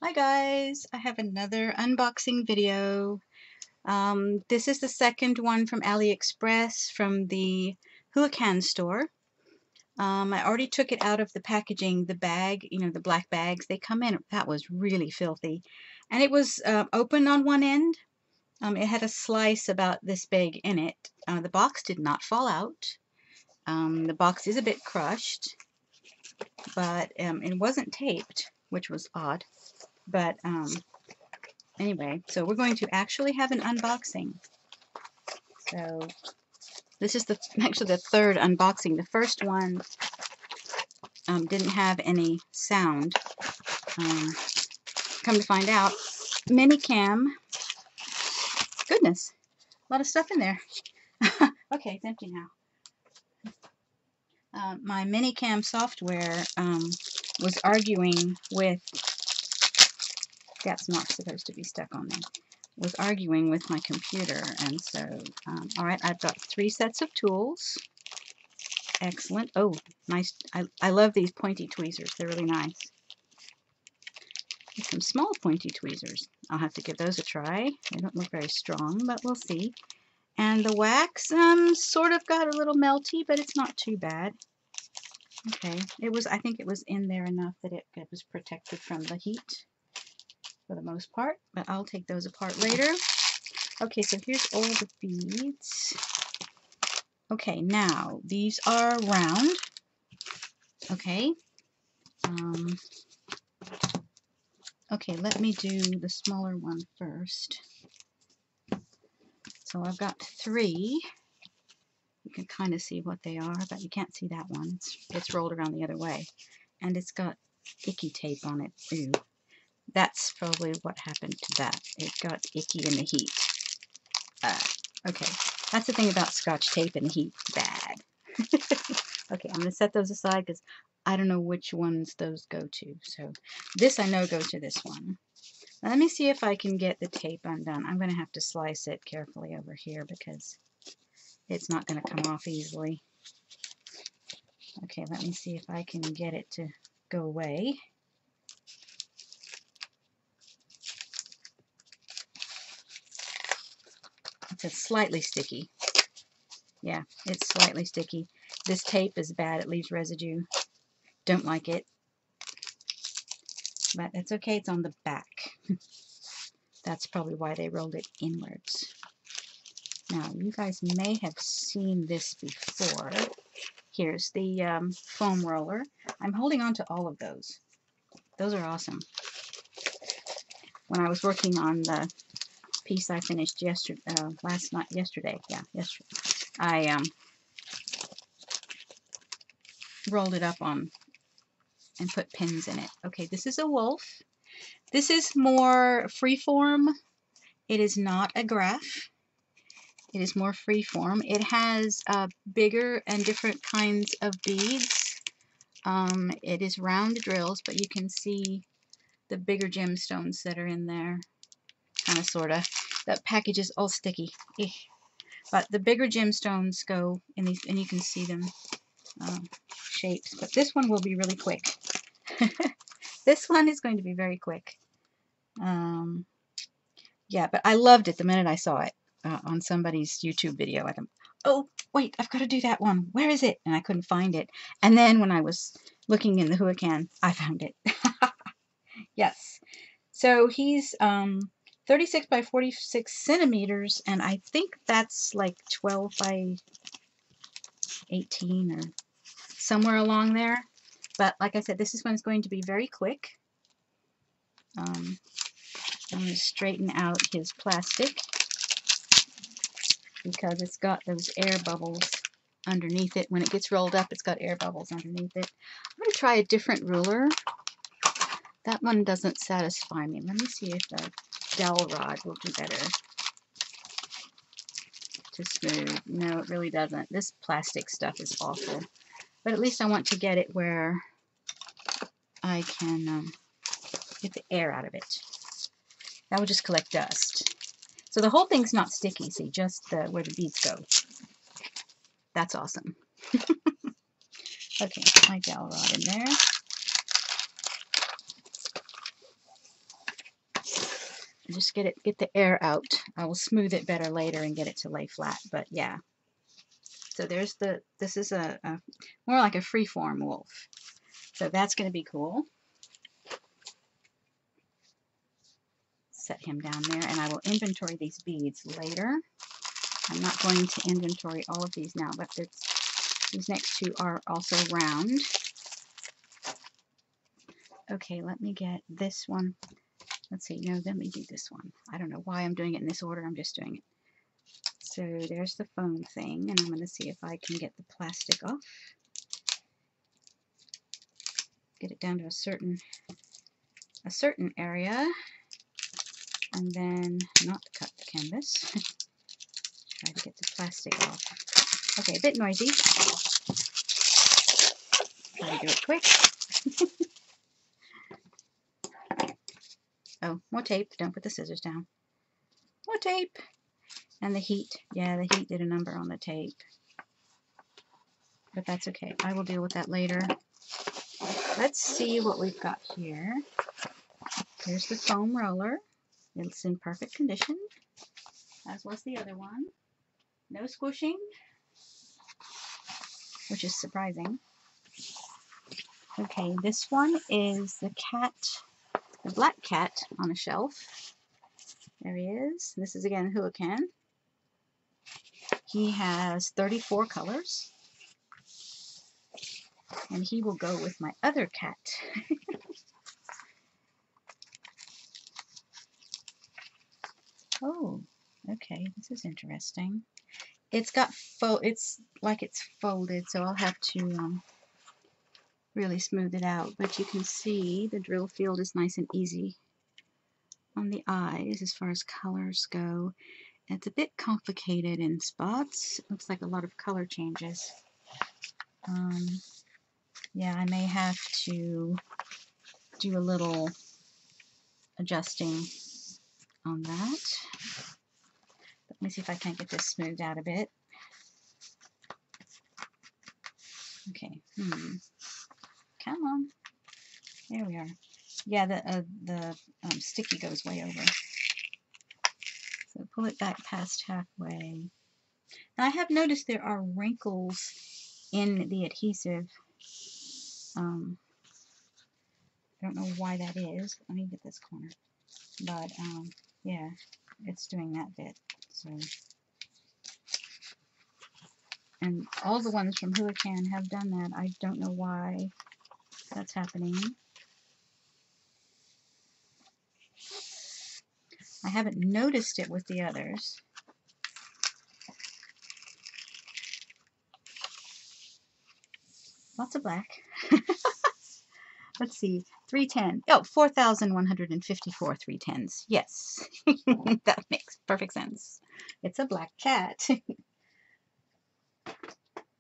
Hi guys, I have another unboxing video. This is the second one from AliExpress from the Huacan store. I already took it out of the packaging, the bag, the black bags they come in. That was really filthy. And it was open on one end. It had a slice about this big in it. The box did not fall out. The box is a bit crushed, but it wasn't taped, which was odd. But anyway, so we're going to actually have an unboxing. So this is actually the third unboxing. The first one didn't have any sound. Come to find out, mini cam. Goodness, a lot of stuff in there. Okay, it's empty now. My mini cam software was arguing with. That's not supposed to be stuck on there. Was arguing with my computer, and so all right, I've got 3 sets of tools. Excellent. Oh, nice. I love these pointy tweezers. They're really nice. And some small pointy tweezers. I'll have to give those a try. They don't look very strong, but we'll see. And the wax sort of got a little melty, but it's not too bad. Okay, I think it was in there enough that it was protected from the heat for the most part, but I'll take those apart later. Okay, so here's all the beads. Okay, now these are round. Okay. Okay, let me do the smaller one first. So I've got 3. You can kind of see what they are, but you can't see that one. It's rolled around the other way. And it's got icky tape on it. Ooh. That's probably what happened to that. It got icky in the heat. Okay, that's the thing about Scotch tape in the heat. Bad. Okay, I'm going to set those aside because I don't know which ones those go to. So this I know goes to this one. Now, let me see if I can get the tape undone. I'm going to have to slice it carefully over here because it's not going to come off easily. Okay, let me see if I can get it to go away. It's slightly sticky. Yeah, it's slightly sticky. This tape is bad. It leaves residue. Don't like it. But it's okay. It's on the back. That's probably why they rolled it inwards. Now, you guys may have seen this before. Here's the foam roller. I'm holding on to all of those. Those are awesome. When I was working on the piece I finished yesterday, I rolled it up on and put pins in it. Okay, this is a wolf. This is more freeform. It is not a graph. It is more freeform. It has bigger and different kinds of beads. It is round drills, but you can see the bigger gemstones that are in there. Kind of, sort of. The package is all sticky. But the bigger gemstones go in these, and you can see them shapes. But this one will be really quick. This one is going to be very quick. Yeah, but I loved it the minute I saw it on somebody's YouTube video. I thought, oh, wait, I've got to do that one. Where is it? And I couldn't find it. And then when I was looking in the Huacan, I found it. Yes. So he's 36 by 46 centimeters, and I think that's like 12 by 18 or somewhere along there. But like I said, this is one's going to be very quick. I'm going to straighten out his plastic because it's got those air bubbles underneath it. When it gets rolled up, it's got air bubbles underneath it. I'm going to try a different ruler. That one doesn't satisfy me. Let me see if a dowel rod will do better to smooth. No, it really doesn't. This plastic stuff is awful. But at least I want to get it where I can get the air out of it. That will just collect dust. So the whole thing's not sticky, see, just where the beads go. That's awesome. Okay, my dowel rod in there. Just get the air out. I will smooth it better later and get it to lay flat, but yeah. So there's this is a more like a freeform wolf. So that's going to be cool. Set him down there, and I will inventory these beads later. I'm not going to inventory all of these now, but these next two are also round. Okay, let me get this one. Let's see, no, let me do this one. I don't know why I'm doing it in this order, I'm just doing it. So there's the foam thing, and I'm going to see if I can get the plastic off. Get it down to a certain area, and then not cut the canvas. Try to get the plastic off. Okay, a bit noisy. Try to do it quick. Oh, more tape. Don't put the scissors down. More tape. And the heat. Yeah, the heat did a number on the tape. But that's okay. I will deal with that later. Let's see what we've got here. Here's the foam roller. It's in perfect condition, as was the other one. No squishing, which is surprising. Okay, this one is the cat, the black cat on a shelf. There he is. This is again Huacan. He has 34 colors. And he will go with my other cat. Oh, okay, this is interesting. It's got it's like it's folded, so I'll have to really smooth it out. But you can see the drill field is nice and easy on the eyes as far as colors go. It's a bit complicated in spots. It looks like a lot of color changes. Yeah, I may have to do a little adjusting on that. Let me see if I can't get this smoothed out a bit. Okay. Come on. There we are. Yeah, the sticky goes way over. So pull it back past halfway. Now I have noticed there are wrinkles in the adhesive. I don't know why that is. Let me get this corner. But yeah, it's doing that bit. So, and all the ones from Huacan have done that. I don't know why that's happening. I haven't noticed it with the others. Lots of black. Let's see, 310. Oh, 4,154 310s. Yes, that makes perfect sense. It's a black cat. Okay,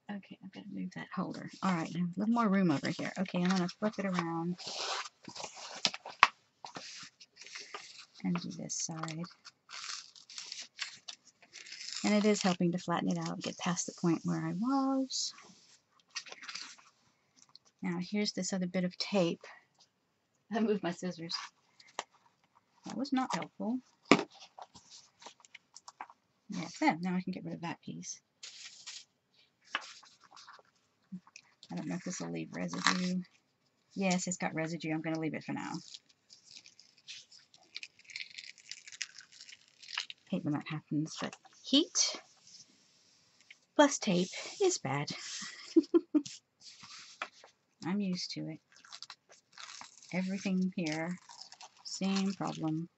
I've got to move that holder. All right, I have a little more room over here. Okay, I'm going to flip it around and do this side. And it is helping to flatten it out, get past the point where I was. Now here's this other bit of tape. I moved my scissors. That was not helpful. Yeah, now I can get rid of that piece. I don't know if this will leave residue. Yes, it's got residue. I'm going to leave it for now. Hate when that happens, but heat plus tape is bad. I'm used to it. Everything here, same problem.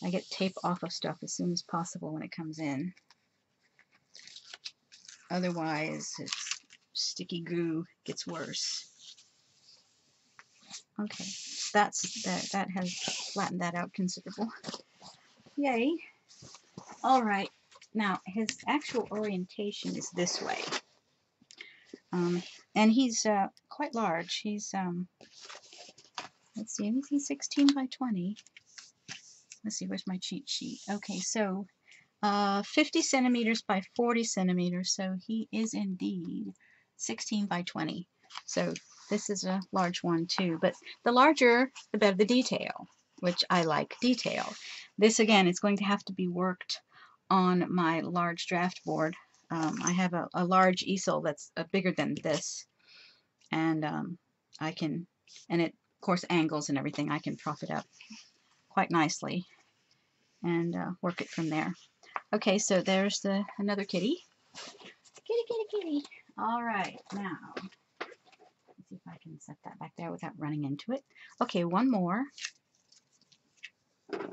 I get tape off of stuff as soon as possible when it comes in. Otherwise, it's sticky goo gets worse. Okay, that has flattened that out considerable. Yay. All right. Now, his actual orientation is this way. And he's quite large. He's, let's see, he's 16 by 20. Let's see, where's my cheat sheet? Okay, so 50 centimeters by 40 centimeters. So he is indeed 16 by 20. So this is a large one too. But the larger, the better the detail. which I like detail. This again is going to have to be worked on my large draft board. I have a large easel that's bigger than this, and I can, and it of course angles and everything, I can prop it up quite nicely and work it from there. Okay, so there's another kitty. Kitty, kitty, kitty. All right, now let's see if I can set that back there without running into it. Okay, one more. Let's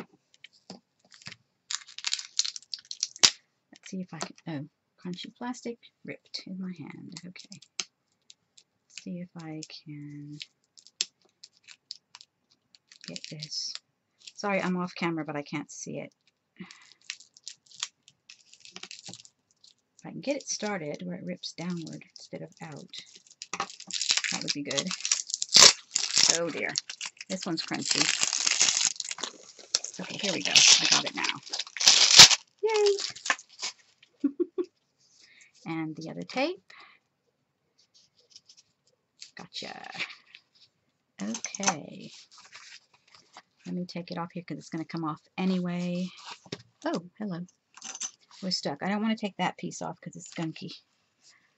see if I can, oh, crunchy plastic ripped in my hand. Okay. Let's see if I can get this. Sorry, I'm off camera, but I can't see it. If I can get it started where it rips downward instead of out, that would be good. Oh dear, this one's crunchy. Okay, here we go. I got it now. Yay! And the other tape. Gotcha. Okay. Let me take it off here because it's going to come off anyway. Oh, hello. We're stuck. I don't want to take that piece off because it's gunky.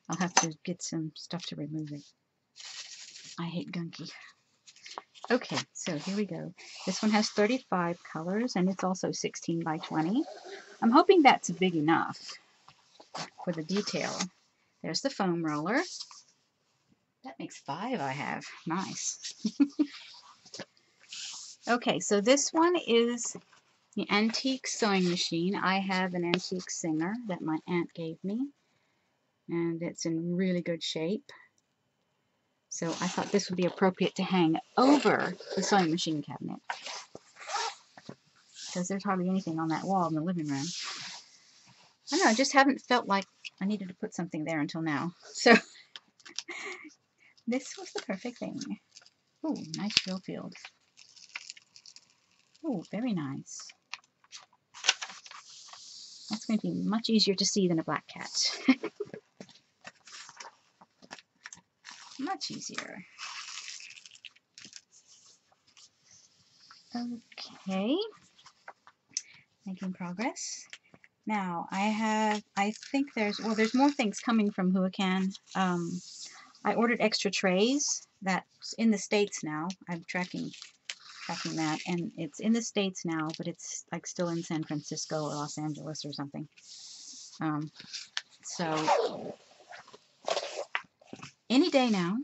I'll have to get some stuff to remove it. I hate gunky. Okay, so here we go. This one has 35 colors and it's also 16 by 20. I'm hoping that's big enough for the detail. There's the foam roller. That makes 5 I have. Nice. Okay, so this one is the antique sewing machine. I have an antique Singer that my aunt gave me, and it's in really good shape. So I thought this would be appropriate to hang over the sewing machine cabinet, because there's hardly anything on that wall in the living room. I don't know, I just haven't felt like I needed to put something there until now. So this was the perfect thing. Ooh, nice drill field. Ooh, very nice. That's going to be much easier to see than a black cat. Much easier. Okay. Making progress. Now, I think there's more things coming from Huacan. I ordered extra trays. That's in the States now. I'm tracking that, and it's in the States now, but it's like still in San Francisco or Los Angeles or something. So any day now.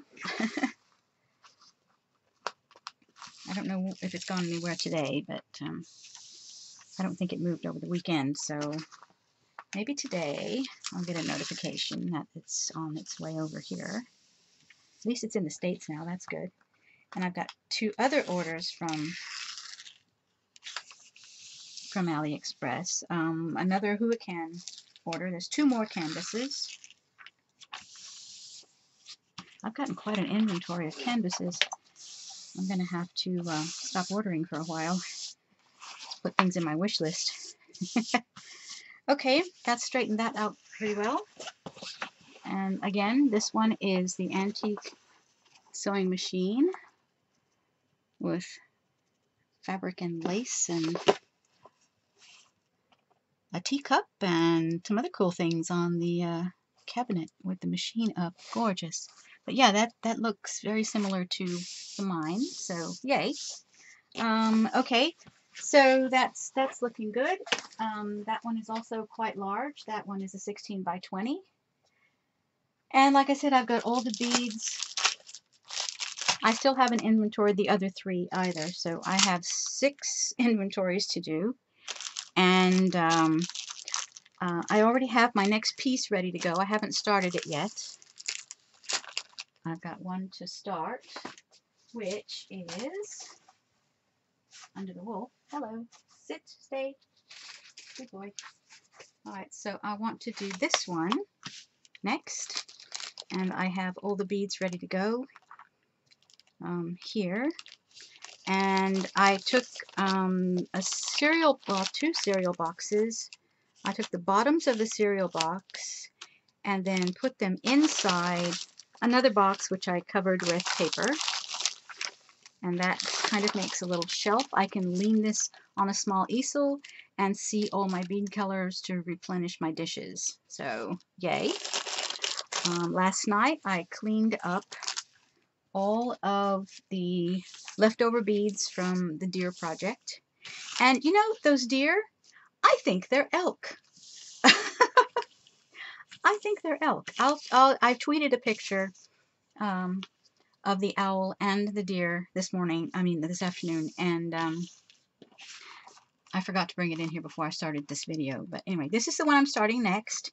I don't know if it's gone anywhere today, but I don't think it moved over the weekend, so maybe today I'll get a notification that it's on its way over here. At least it's in the States now, that's good. And I've got 2 other orders from AliExpress. Another Huacan order. There's 2 more canvases. I've gotten quite an inventory of canvases. I'm going to have to stop ordering for a while. Put things in my wish list. Okay, that straightened that out pretty well. And again, this one is the antique sewing machine with fabric and lace and a teacup and some other cool things on the cabinet with the machine up. Gorgeous. But yeah, that looks very similar to mine, so yay. Okay, so that's looking good. That one is also quite large. That one is a 16 by 20. And like I said, I've got all the beads. I still haven't inventoried the other 3 either, so I have 6 inventories to do. And I already have my next piece ready to go. I haven't started it yet. I've got one to start, which is under the wool. Hello. Sit. Stay. Good boy. Alright, so I want to do this one next. And I have all the beads ready to go here. And I took two cereal boxes. I took the bottoms of the cereal box and then put them inside another box which I covered with paper. And that kind of makes a little shelf. I can lean this on a small easel and see all my bead colors to replenish my dishes. So, yay. Last night I cleaned up all of the leftover beads from the deer project. And you know, those deer, I think they're elk. I think they're elk. I've tweeted a picture of the owl and the deer this afternoon, and I forgot to bring it in here before I started this video. But anyway, this is the one I'm starting next.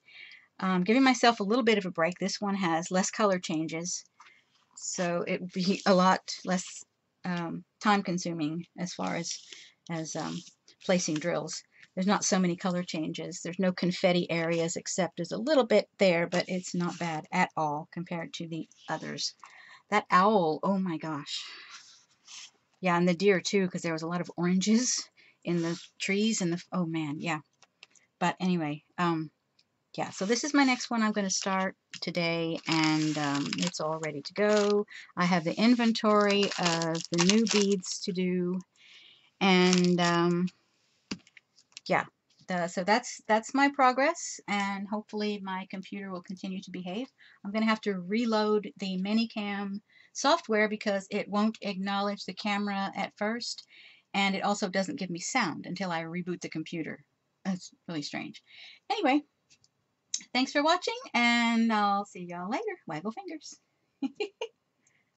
Giving myself a little bit of a break. This one has less color changes, so it will be a lot less time consuming as far as placing drills. There's not so many color changes. There's no confetti areas, except there's a little bit there, but it's not bad at all compared to the others. That owl, oh my gosh. Yeah, and the deer too, because there was a lot of oranges in the trees and oh man, yeah. But anyway, yeah, so this is my next one I'm going to start today, and it's all ready to go. I have the inventory of the new beads to do, and yeah, so that's my progress, and hopefully my computer will continue to behave. I'm going to have to reload the Minicam software because it won't acknowledge the camera at first, and it also doesn't give me sound until I reboot the computer. That's really strange. Anyway, thanks for watching, and I'll see y'all later. Waggle fingers.